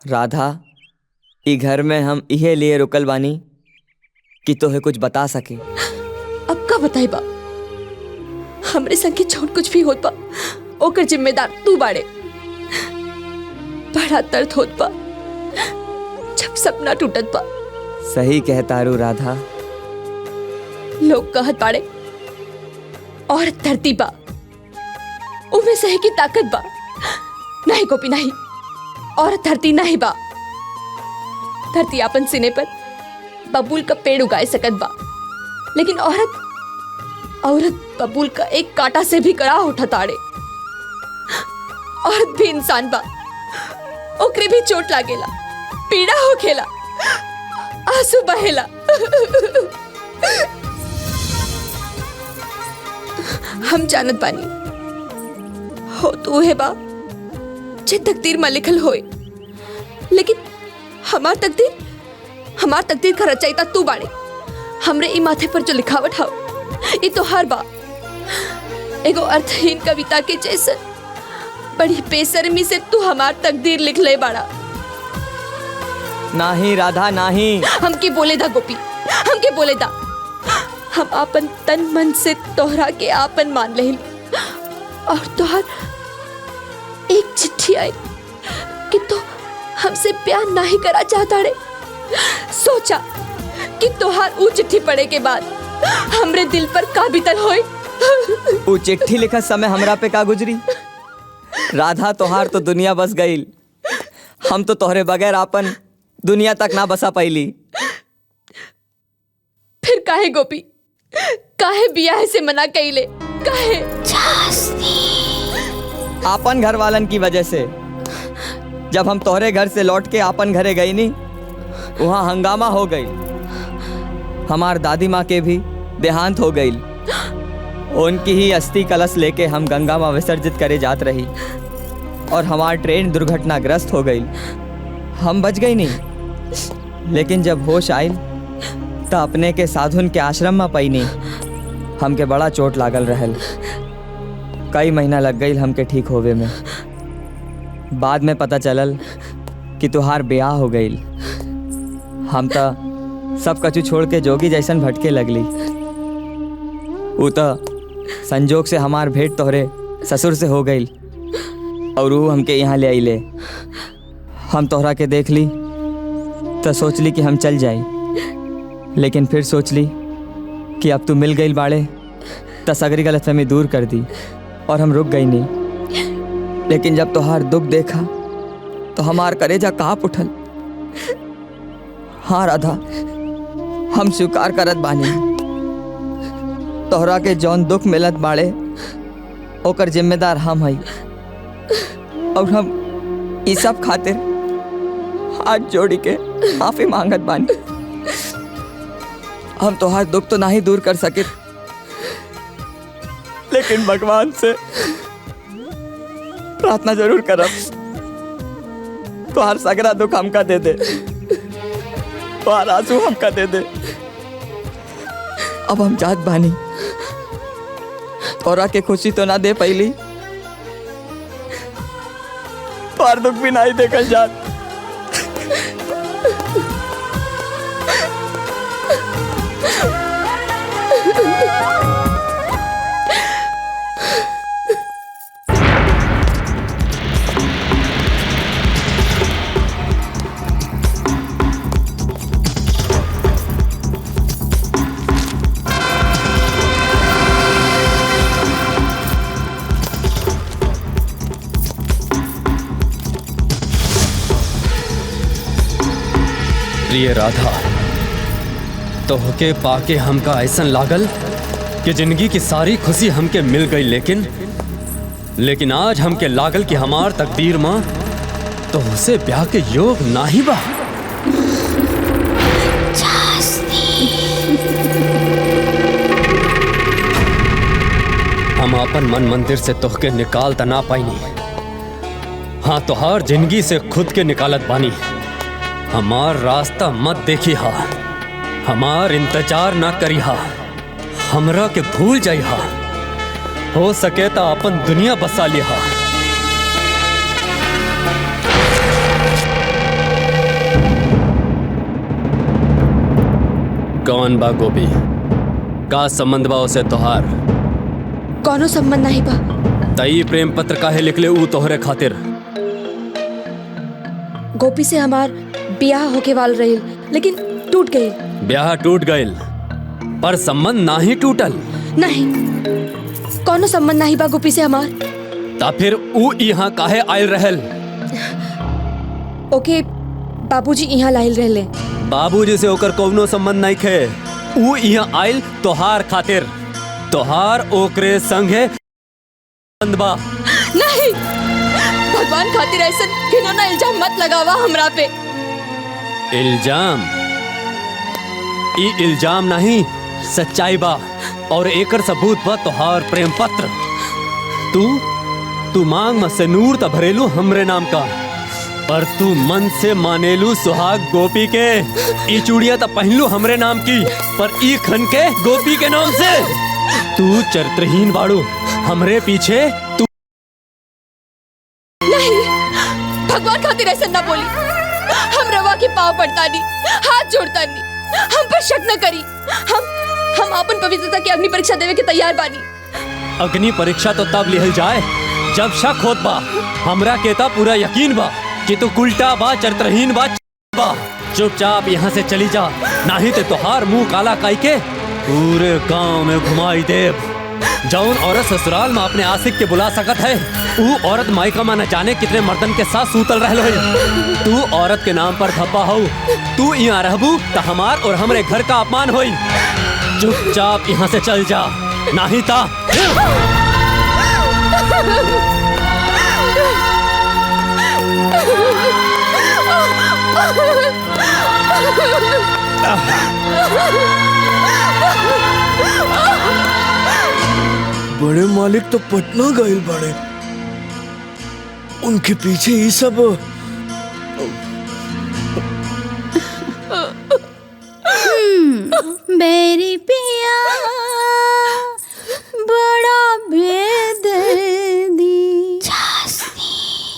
राधा, ई घर में हम इहे लिए रुकल बानी कि तोहे कुछ बता सके। अब का बताई बा? हमरे संगे जौन कुछ भी होत बा ओकर जिम्मेदार तू बाड़े। बड़ा दर्द होत बा जब सपना टूटत बा। सही कहतारू राधा। लोग कहत बाड़े औरत धरती बा, उमे सहे की ताकत बा। नहीं गोपी नहीं, औरत धरती नहीं बा। धरती अपन सीने पर बबूल का पेड़ उगाए सकत बा, लेकिन औरत बबूल का एक कांटा से भी कड़ा उठा ताड़े। औरत भी इंसान बा, ओकरे भी चोट लागेला, पीड़ा होखेला, आंसू बहेला। हम जानत बानी हो तू है बा जे तकदीर में लिखल होए, लेकिन हमार तकदीर का रचयिता तू बाड़े। हमरे ई माथे पर जो लिखावट हाउ ये तो हर बा एगो अर्थहीन कविता के जैसे बड़ी बेशर्मी से तू हमार तकदीर लिख ले बाड़ा। नहीं राधा नहीं। हमके बोले दा गोपी, हमके बोले दा। हम आपन तन मन से तोहरा के आपन मान ले, और तोहर एक चिट्ठी आई कि तो हमसे प्यार नहीं करा चाहता रे। सोचा कि तोहार ऊ चिट्ठी पढ़े के बाद हमरे दिल पर का बीतल होई। ऊ चिट्ठी लिखत समय हमरा पे का गुजरी? राधा, तोहार तो दुनिया बस गईल। हम तो तोहरे बगैर आपन दुनिया तक ना बसा पाईली। फिर काहे गोपी, काहे बियाह से मना कइले? काहे? आपन घर वालन की वजह से। जब हम तोहरे घर से लौट के आपन घरे गई नी, वहाँ हंगामा हो गई। हमार दादी माँ के भी देहांत हो गई। उनकी ही अस्थि कलश लेके हम गंगा में विसर्जित करे जात रही, और हमार ट्रेन दुर्घटनाग्रस्त हो गई। हम बच गई नहीं, लेकिन जब होश आई तो अपने के साधुन के आश्रम में पई नहीं। हमके बड़ा चोट लागल रहल। कई महीना लग गई हमके ठीक होवे में। बाद में पता चलल कि तुहार ब्याह हो गई। हम तो सब कछु छोड़ के जोगी जैसन भटके लगली। ऊ तो संजोग से हमार भेंट तोहरे ससुर से हो गई, और वो हमके यहाँ ले आइले। हम तोहरा के देख ली तो सोचली कि हम चल जाई, लेकिन फिर सोचली कि अब तू मिल गई बाड़े तो सगरी गलतफहमी दूर कर दी, और हम रुक गई नहीं। लेकिन जब तोहार दुख देखा तो हमार कलेजा कांप उठल। हाँ राधा, हम स्वीकार करत बानी, तोहरा के जौन दुख मिलत बाड़े ओकर जिम्मेदार हम हई, और हम ई सब खातिर हाथ जोड़ी के माफी मांगत बानी। हम तोहार दुख तो नहीं दूर कर सके, लेकिन भगवान से प्रार्थना जरूर करब तोहार सगरा दुख हमका दे दे, तोहार आंसू हमका दे दे। अब हम जात बानी, तोरा के खुशी तो ना दे पैली, तोहार दुख भी नहीं देखल जात। प्रिय राधा, तोहके पाके हमका ऐसन लागल कि जिंदगी की सारी खुशी हमके मिल गई, लेकिन आज हमके लागल कि हमार तकदीर मां तोहसे ब्याह के योग नाही बा। हम अपन मन मंदिर से तोहके निकाल त ना पाईनी। हाँ, तोहार जिंदगी से खुद के निकालत बानी। हमार रास्ता मत देखी हा, हमार इंतजार ना करी हा, हमरा के भूल जाई हा। हो सके तो अपन दुनिया बसा लिहा। कौन बा गोपी? का संबंध बा उसे तोहार? कौनो संबंध नहीं बा। तई प्रेम पत्र काहे लिखले ऊ तोहरे खातिर? गोपी से हमार ब्याह होके वाल रही, लेकिन टूट गई। ब्याह टूट गइल पर संबंध नाही टूटल। नहीं, कौनो संबंध नहीं बा गोपी से हमार। ता फिर ऊ यहाँ काहे आयल रहल? ओके बाबूजी यहाँ लाइल रहले। बाबूजी से होकर कौनो संबंध नहीं खे। ऊ यहाँ आयल तोहार खातिर। तोहार ओकरे संगे संबंध बा। नहीं, भगवान खातिर ऐसा घिनौना इल्जाम मत लगावा हमरा पे। इल्जाम? ई इल्जाम नहीं, सच्चाई बा और एकर सबूत बा तोहार प्रेम पत्र। तू मांग में सिनूर त भरेलू हमरे नाम का, पर तू मन से मानेलू सुहाग गोपी के। ई चूड़िया त पहनलू हमरे नाम की, पर ई खन के गोपी के नाम से। तू चरित्रहीन बाड़ू, हमरे पीछे तू। नहीं, भगवान खातिर ऐसा न बोली। हम रवा के पाँव पड़ता नहीं, हाथ जोड़ता नहीं। हम पर शक न करी। हम अपन पवित्रता की अग्नि परीक्षा देवे के तैयार बानी। अग्नि परीक्षा तो तब लिहल जाए जब शक होत बा। हमरा के ता पूरा यकीन बा कि तू उल्टा बा, चरित्रहीन बा। चुपचाप यहाँ से चली जा, नहीं तो तोहार मुंह काला काई के पूरे गांव में घुमाई देव। जौन औरत ससुराल में अपने आशिक के बुला सकत है, ऊ औरत मायका में न जाने कितने मर्दन के साथ सूतल रहल होई। तू औरत के नाम पर धब्बा हो। तू यहाँ रहबू तो हमार और हमरे घर का अपमान होई। चुपचाप यहाँ से चल जा, नहीं ता। बड़े मालिक तो पटना गइल बड़े, उनके पीछे ये सब। मेरी